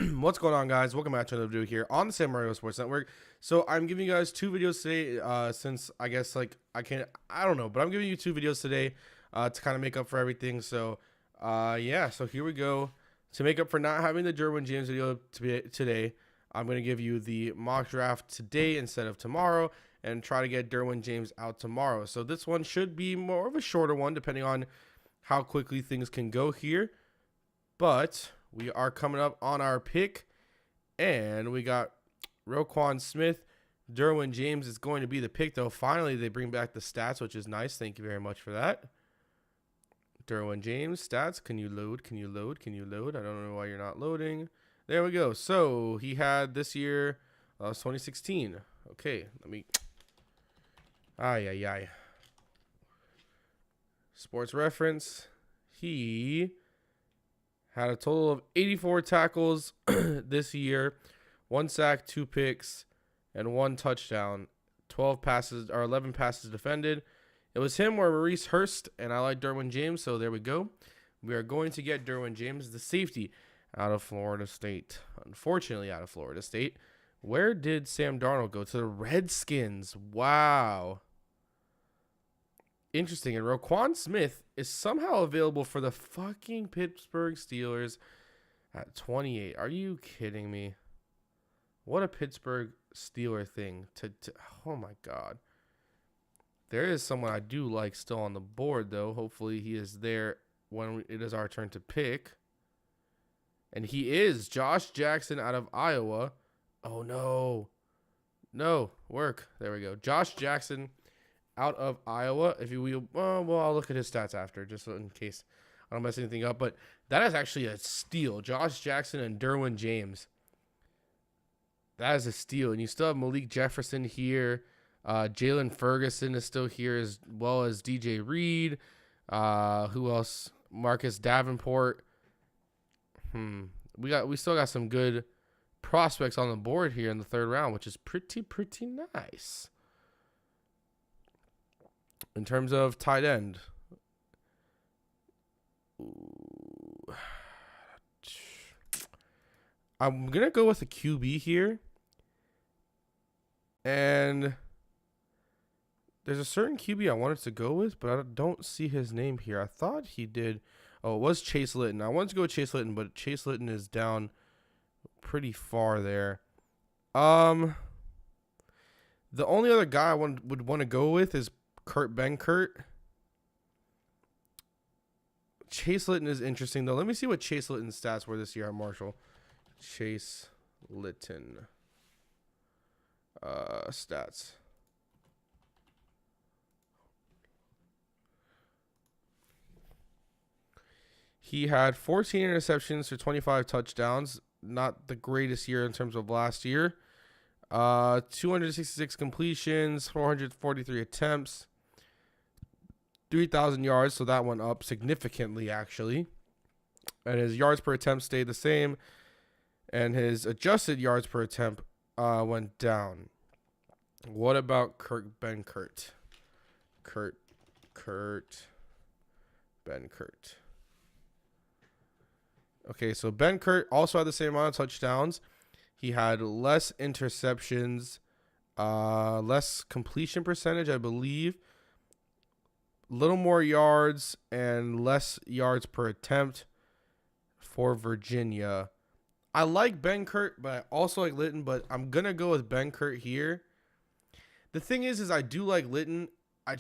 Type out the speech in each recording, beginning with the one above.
What's going on, guys? Welcome back to another video here on the San Mario Sports Network. So I'm giving you guys two videos today, since I guess I don't know, but I'm giving you two videos today to kind of make up for everything. So yeah, so here we go. To make up for not having the Derwin James video today, I'm going to give you the mock draft today instead of tomorrow and try to get Derwin James out tomorrow. So this one should be more of a shorter one depending on how quickly things can go here. But we are coming up on our pick, and we got Roquan Smith. Derwin James is going to be the pick, though. Finally, they bring back the stats, which is nice. Thank you very much for that. Derwin James, stats. Can you load? Can you load? Can you load? I don't know why you're not loading. There we go. So he had this year, 2016. Okay, let me. Ay. Sports reference. He had a total of 84 tackles this year, 1 sack, 2 picks, and 1 touchdown. 11 passes defended. It was him or Maurice Hurst, and I like Derwin James, so there we go. We are going to get Derwin James, the safety, out of Florida State. Unfortunately, out of Florida State. Where did Sam Darnold go? To the Redskins. Wow. Interesting. And Roquan Smith is somehow available for the fucking Pittsburgh Steelers at 28. Are you kidding me? What a Pittsburgh Steeler thing. Oh, my God. There is someone I do like still on the board, though. Hopefully he is there when it is our turn to pick. And he is Josh Jackson out of Iowa. Oh, no. No. Work. There we go. Josh Jackson out of Iowa. If you will, well, I'll look at his stats after, just in case I don't mess anything up. But that is actually a steal. Josh Jackson and Derwin James. That is a steal. And you still have Malik Jefferson here. Jalen Ferguson is still here, as well as DJ Reed. Who else? Marcus Davenport. We still got some good prospects on the board here in the third round, which is pretty nice. In terms of tight end, I'm going to go with a QB here. And there's a certain QB I wanted to go with, but I don't see his name here. I thought he did. Oh, it was Chase Litton. I wanted to go with Chase Litton, but Chase Litton is down pretty far there. The only other guy I would want to go with is Kurt Benkert. Chase Litton is interesting, though. Let me see what Chase Litton's stats were this year at Marshall. Chase Litton. Stats. He had 14 interceptions for 25 touchdowns. Not the greatest year in terms of last year. 266 completions, 443 attempts, 3,000 yards, so that went up significantly, actually. And his yards per attempt stayed the same, and his adjusted yards per attempt went down. What about Kurt Benkert? Kurt Benkert. Okay, so Benkert also had the same amount of touchdowns. He had less interceptions, less completion percentage, I believe. Little more yards and less yards per attempt for Virginia. I like Benkert, but I also like Litton, but I'm going to go with Benkert here. The thing is I do like Litton. I'm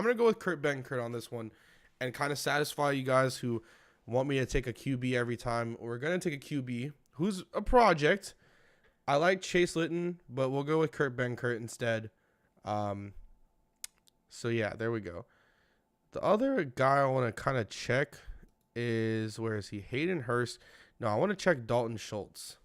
going to go with Kurt Benkert on this one and kind of satisfy you guys who want me to take a QB every time. We're going to take a QB who's a project. I like Chase Litton, but we'll go with Kurt Benkert instead. So, yeah, there we go. The other guy I want to kind of check is, where is he? Hayden Hurst. No, I want to check Dalton Schultz.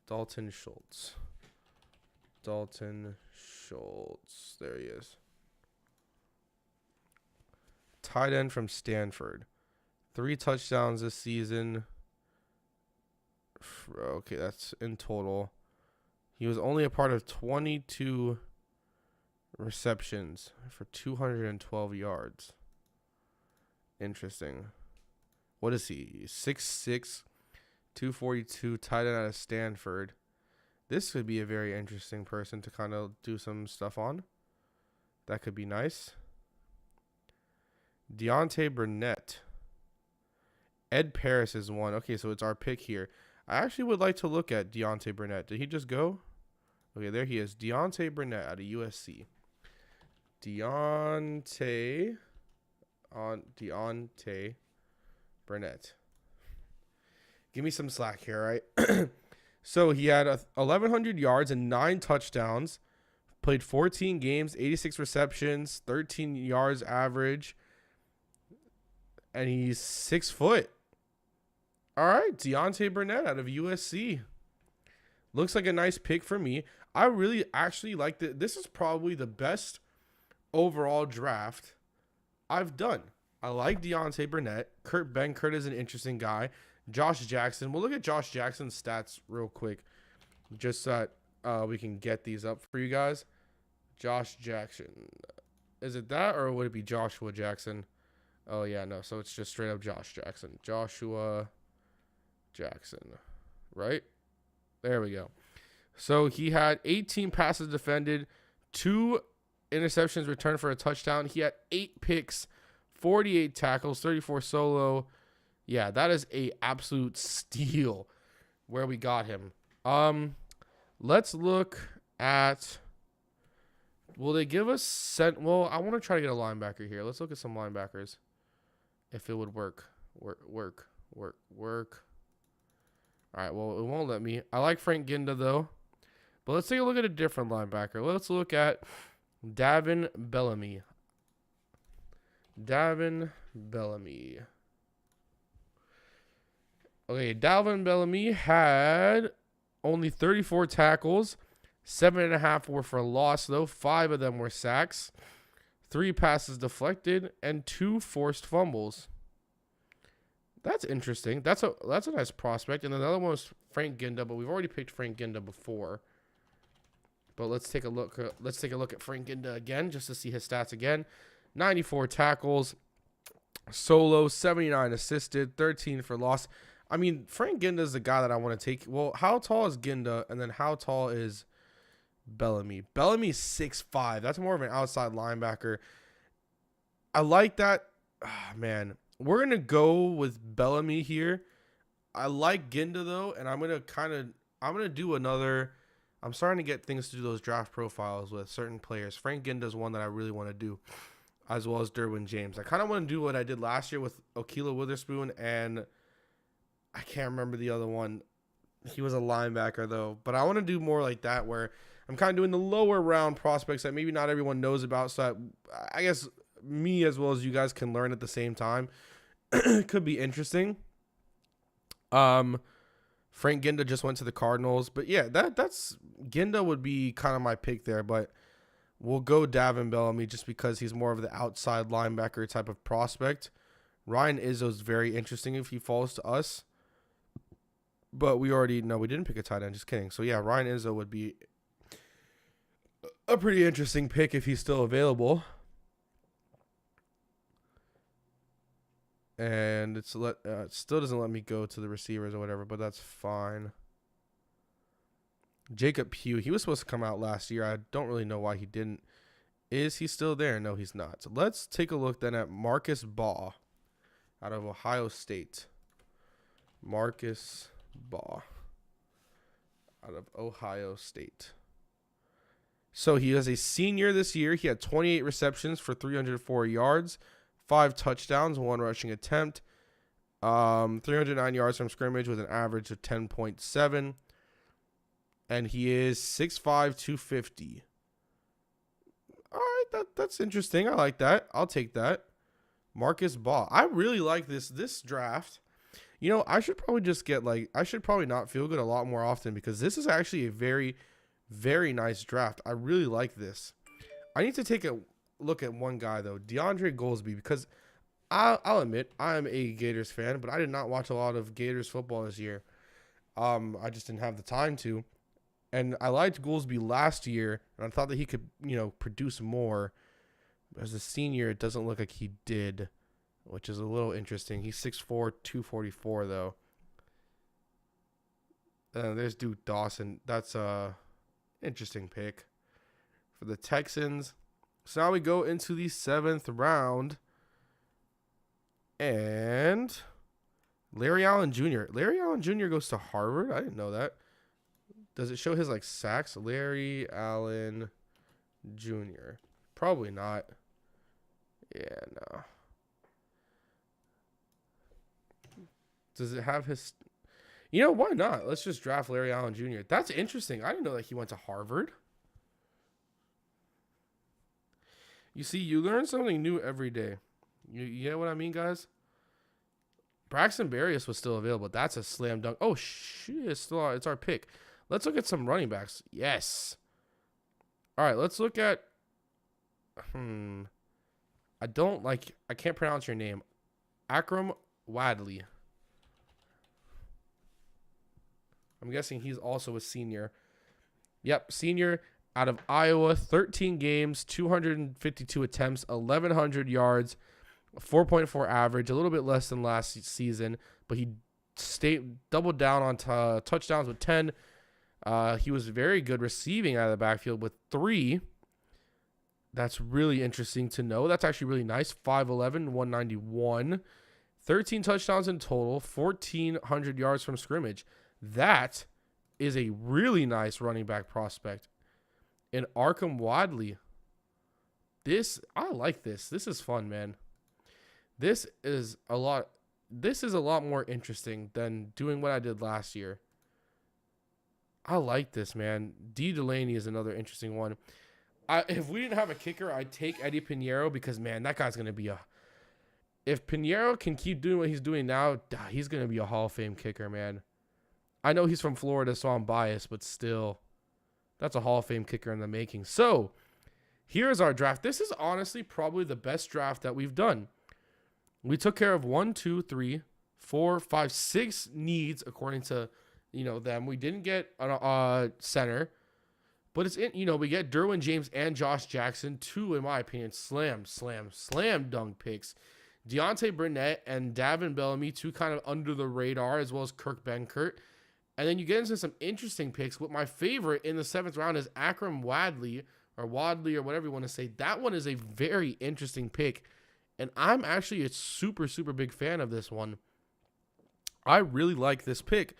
Dalton Schultz. There he is. Tight end from Stanford. 3 touchdowns this season. Okay, that's in total. He was only a part of 22 receptions for 212 yards. Interesting. What is he? 6'6", 242, tight end out of Stanford. This could be a very interesting person to kind of do some stuff on. That could be nice. Deontay Burnett. Ed Paris is one. Okay, so it's our pick here. I actually would like to look at Deontay Burnett. Did he just go? Okay, there he is. Deontay Burnett out of USC. Deontay Burnett. Give me some slack here, right? So he had 1,100 yards and 9 touchdowns. Played 14 games, 86 receptions, 13 yards average. And he's 6 foot. All right, Deontay Burnett out of USC. Looks like a nice pick for me. I really actually like that. This is probably the best overall draft I've done. I like Deontay Burnett. Kurt Benkert is an interesting guy. Josh Jackson. We'll look at Josh Jackson's stats real quick, just so that we can get these up for you guys. Josh Jackson. Is it that, or would it be Joshua Jackson? Oh, yeah, no. So it's just straight up Josh Jackson. Joshua Jackson. Right? There we go. So he had 18 passes defended, 2 interceptions returned for a touchdown. He had 8 picks, 48 tackles, 34 solo. Yeah, that is a absolute steal where we got him. Let's look at, will they give us well, I want to try to get a linebacker here. Let's look at some linebackers. If it would work. Work. All right, well, it won't let me. I like Frank Ginda, though. But let's take a look at a different linebacker. Let's look at Davin Bellamy. Okay, Dalvin Bellamy had only 34 tackles. 7.5 were for loss, though. 5 of them were sacks. 3 passes deflected, and 2 forced fumbles. That's interesting. That's a nice prospect. And then the other one was Frank Ginda, but we've already picked Frank Ginda before. But let's take a look. Let's take a look at Frank Ginda again, just to see his stats again. 94 tackles, solo, 79 assisted, 13 for loss. I mean, Frank Ginda is the guy that I want to take. Well, how tall is Ginda, and then how tall is Bellamy? Bellamy's 6'5". That's more of an outside linebacker. I like that. Oh, man, we're going to go with Bellamy here. I like Ginda, though, and I'm going to do another. I'm starting to get things to do those draft profiles with certain players. Frank Ginda is one that I really want to do, as well as Derwin James. I kind of want to do what I did last year with Okila Witherspoon, and I can't remember the other one. He was a linebacker, though. But I want to do more like that, where I'm kind of doing the lower round prospects that maybe not everyone knows about, so that I guess me as well as you guys can learn at the same time. It could be interesting. Frank Ginda just went to the Cardinals. But yeah, that's Ginda would be kind of my pick there. But we'll go Davin Bellamy just because he's more of the outside linebacker type of prospect. Ryan Izzo's very interesting if he falls to us. But we didn't pick a tight end. Just kidding. So yeah, Ryan Izzo would be a pretty interesting pick if he's still available. And it still doesn't let me go to the receivers or whatever, but that's fine. Jacob Pugh, he was supposed to come out last year. I don't really know why he didn't. Is he still there? No, he's not. So let's take a look then at Marcus Baugh out of Ohio State. Marcus Baugh out of Ohio State. So he is a senior this year. He had 28 receptions for 304 yards. 5 touchdowns, 1 rushing attempt, 309 yards from scrimmage with an average of 10.7. And he is 6'5", 250. All right, that's interesting. I like that. I'll take that. Marcus Baugh. I really like this draft. You know, I should probably not feel good a lot more often, because this is actually a very, very nice draft. I really like this. I need to take a look at one guy, though, DeAndre Goldsby, because I'll admit I am a Gators fan, but I did not watch a lot of Gators football this year. I just didn't have the time to, and I liked Goldsby last year, and I thought that he could, produce more. As a senior, it doesn't look like he did, which is a little interesting. He's 6'4", 244, though. There's Duke Dawson. That's a interesting pick for the Texans. So now we go into the 7th round. And Larry Allen Jr. Larry Allen Jr. goes to Harvard. I didn't know that. Does it show his like sacks? Larry Allen Jr. Probably not. Yeah, no. Does it have his... You know, why not? Let's just draft Larry Allen Jr. That's interesting. I didn't know that he went to Harvard. You see, you learn something new every day. You get what I mean, guys? Braxton Berrios was still available. That's a slam dunk. Oh, shit. It's our pick. Let's look at some running backs. Yes. All right, let's look at... I can't pronounce your name. Akram Wadley. I'm guessing he's also a senior. Yep, senior out of Iowa. 13 games, 252 attempts, 1,100 yards, 4.4 average, a little bit less than last season, but he doubled down on touchdowns with 10. He was very good receiving out of the backfield with 3. That's really interesting to know. That's actually really nice. 5'11", 191. 13 touchdowns in total, 1,400 yards from scrimmage. That is a really nice running back prospect. And Akram Wadley. I like this. This is fun, man. This is a lot more interesting than doing what I did last year. I like this, man. D. Delaney is another interesting one. If we didn't have a kicker, I'd take Eddie Pinheiro because, man, that guy's going to be if Pinheiro can keep doing what he's doing now, he's going to be a Hall of Fame kicker, man. I know he's from Florida, so I'm biased, but still, that's a Hall of Fame kicker in the making. So, here's our draft. This is honestly probably the best draft that we've done. We took care of 1, 2, 3, 4, 5, 6 needs according to, them. We didn't get a center, but it's we get Derwin James and Josh Jackson, 2, in my opinion, slam dunk picks. Deontay Burnett and Davin Bellamy, 2 kind of under the radar, as well as Kirk Benkert. And then you get into some interesting picks. What my favorite in the 7th round is Akram Wadley, or whatever you want to say. That one is a very interesting pick. And I'm actually a super, super big fan of this one. I really like this pick.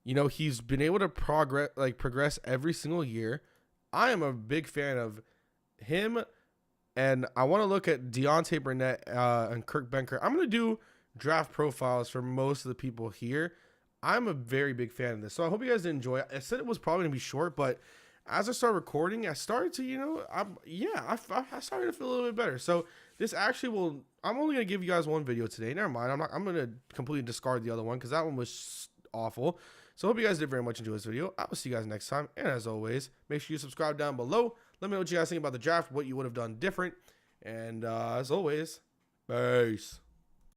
He's been able to progress every single year. I am a big fan of him. And I want to look at Deontay Burnett and Kirk Benkert. I'm going to do draft profiles for most of the people here. I'm a very big fan of this. So I hope you guys enjoy it. I said it was probably going to be short, but as I started recording, I started to, I started to feel a little bit better. So this actually I'm only going to give you guys one video today. Never mind. I'm going to completely discard the other one because that one was awful. So I hope you guys did very much enjoy this video. I will see you guys next time. And as always, make sure you subscribe down below. Let me know what you guys think about the draft, what you would have done different. And as always, peace.